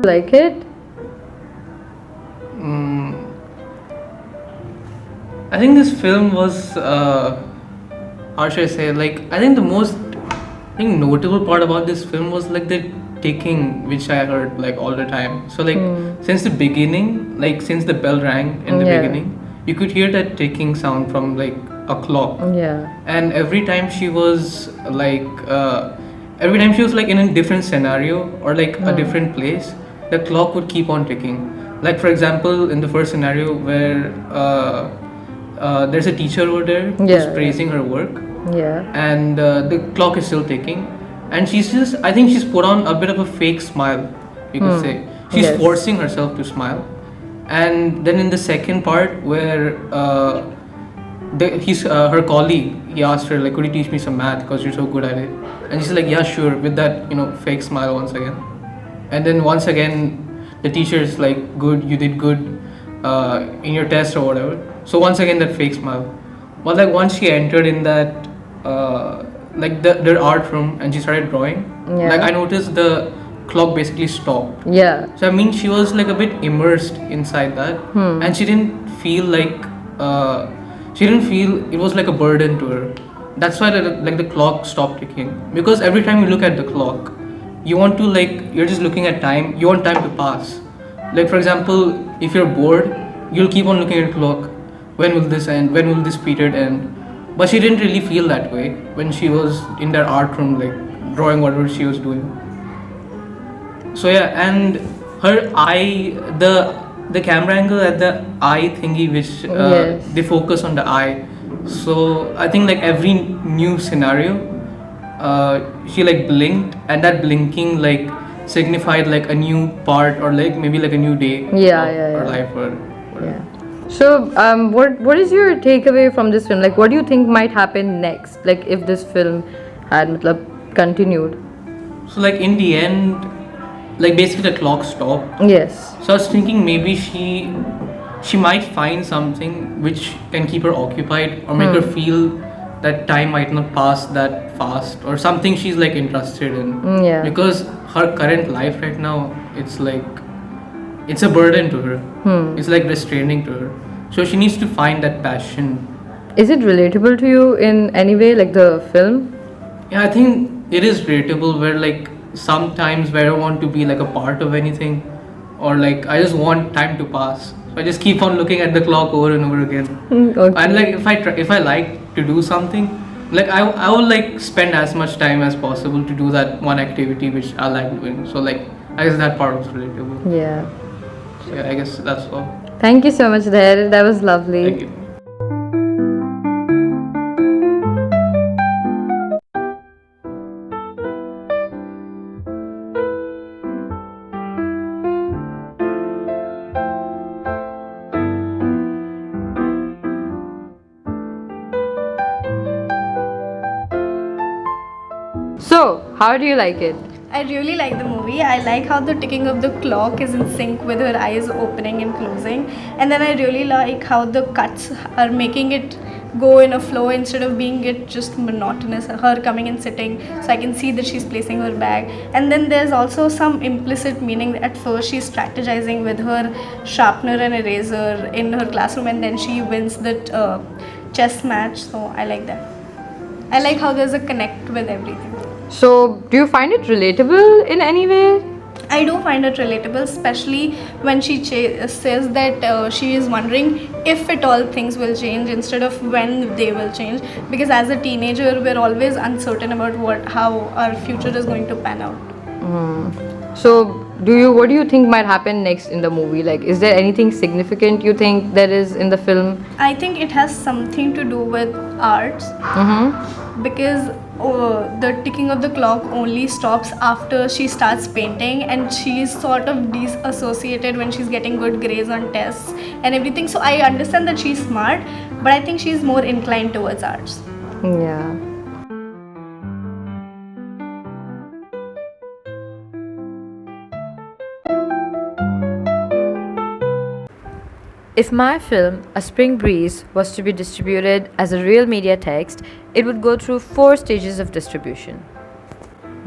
like it? I think this film was, how should I say, like, I think the most, notable part about this film was like the ticking, which I heard like all the time. So like, since the beginning, like since the bell rang in the Yeah. beginning, you could hear that ticking sound from like a clock. Yeah. And every time she was like, every time she was like in a different scenario or like a different place, the clock would keep on ticking. Like for example, in the first scenario where there's a teacher over there who's Yeah. praising her work, Yeah. and the clock is still ticking, and she's just, I think she's put on a bit of a fake smile, you could say. She's Yes. forcing herself to smile. And then in the second part where her colleague, he asked her like, could you teach me some math because you're so good at it, and she's like, yeah, sure, with that fake smile once again. And then once again the teacher's like, good, you did good in your test or whatever, so once again that fake smile. But like once she entered in that like their art room and she started drawing, Yeah. like I noticed the clock basically stopped. Yeah. So I mean, she was like a bit immersed inside that, and she didn't feel like it was like a burden to her. That's why the clock stopped ticking. Because every time you look at the clock, you want to like, you're just looking at time. You want time to pass. Like for example, if you're bored, you'll keep on looking at the clock. When will this end? When will this period end? But she didn't really feel that way when she was in that art room, like drawing whatever she was doing. So yeah, and her eye, the camera angle at the eye thingy, which Yes. they focus on the eye. So I think like every new scenario, she like blinked, and that blinking like signified like a new part or like maybe like a new day Yeah, of yeah, her yeah. life or whatever. Yeah. So, what is your takeaway from this film? Like, what do you think might happen next? Like, if this film had matlab, continued? So like in the end, like basically the clock stopped. Yes. So I was thinking maybe she might find something which can keep her occupied or make her feel that time might not pass that fast, or something she's like interested in. Yeah. Because her current life right now, it's like, it's a burden to her. It's like restraining to her. So she needs to find that passion. Is it relatable to you in any way, like the film? Yeah, I think it is relatable where like sometimes where I want to be like a part of anything, or like I just want time to pass. So I just keep on looking at the clock over and over again. Okay. And like if I like to do something, like I will like spend as much time as possible to do that one activity which I like doing. So like I guess that part was relatable. Yeah. So yeah, I guess that's all. Thank you so much, Dhair. That was lovely. Thank you. So, how do you like it? I really like the movie. I like how the ticking of the clock is in sync with her eyes opening and closing. And then I really like how the cuts are making it go in a flow instead of being it just monotonous. Her coming and sitting, so I can see that she's placing her bag. And then there's also some implicit meaning. At first she's strategizing with her sharpener and eraser in her classroom, and then she wins that chess match. So I like that. I like how there's a connect with everything. So, do you find it relatable in any way? I do find it relatable, especially when she says that she is wondering if at all things will change instead of when they will change. Because as a teenager, we're always uncertain about how our future is going to pan out. So, what do you think might happen next in the movie? Like, is there anything significant you think there is in the film? I think it has something to do with arts, because the ticking of the clock only stops after she starts painting, and she's sort of disassociated when she's getting good grades on tests and everything. So I understand that she's smart, but I think she's more inclined towards arts. Yeah. If my film, A Spring Breeze, was to be distributed as a real media text, it would go through 4 stages of distribution.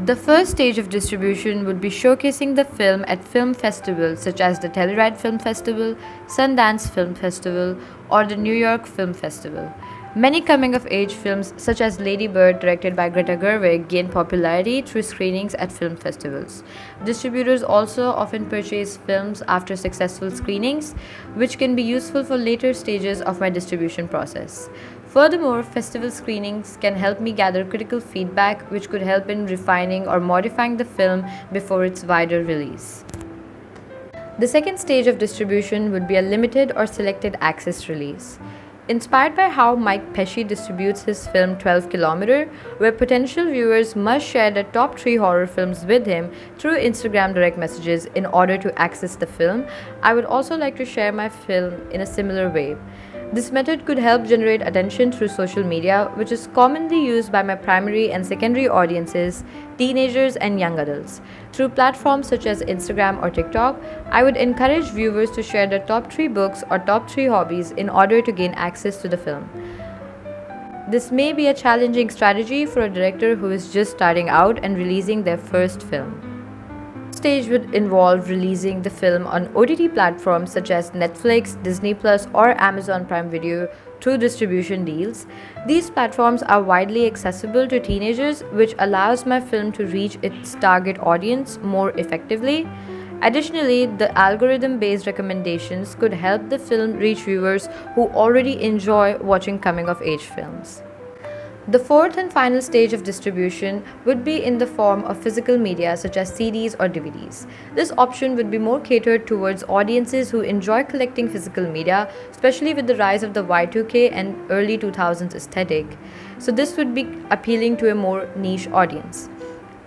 The first stage of distribution would be showcasing the film at film festivals such as the Telluride Film Festival, Sundance Film Festival, or the New York Film Festival. Many coming of age films, such as Lady Bird, directed by Greta Gerwig, gain popularity through screenings at film festivals. Distributors also often purchase films after successful screenings, which can be useful for later stages of my distribution process. Furthermore, festival screenings can help me gather critical feedback, which could help in refining or modifying the film before its wider release. The second stage of distribution would be a limited or selected access release. Inspired by how Mike Pesci distributes his film 12 Kilometer, where potential viewers must share their top 3 horror films with him through Instagram direct messages in order to access the film, I would also like to share my film in a similar way. This method could help generate attention through social media, which is commonly used by my primary and secondary audiences, teenagers and young adults. Through platforms such as Instagram or TikTok, I would encourage viewers to share their top 3 books or top 3 hobbies in order to gain access to the film. This may be a challenging strategy for a director who is just starting out and releasing their first film. Stage would involve releasing the film on OTT platforms such as Netflix, Disney Plus, or Amazon Prime Video through distribution deals. These platforms are widely accessible to teenagers, which allows my film to reach its target audience more effectively. Additionally, the algorithm based recommendations could help the film reach viewers who already enjoy watching coming of age films. The fourth and final stage of distribution would be in the form of physical media such as CDs or DVDs. This option would be more catered towards audiences who enjoy collecting physical media, especially with the rise of the Y2K and early 2000s aesthetic. So, this would be appealing to a more niche audience.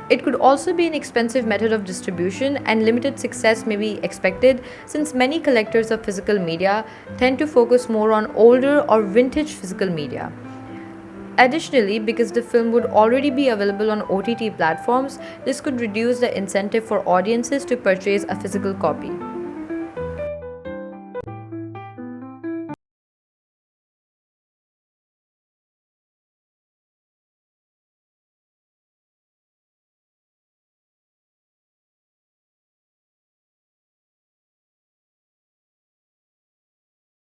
It could also be an expensive method of distribution, and limited success may be expected since many collectors of physical media tend to focus more on older or vintage physical media. Additionally, because the film would already be available on OTT platforms, this could reduce the incentive for audiences to purchase a physical copy.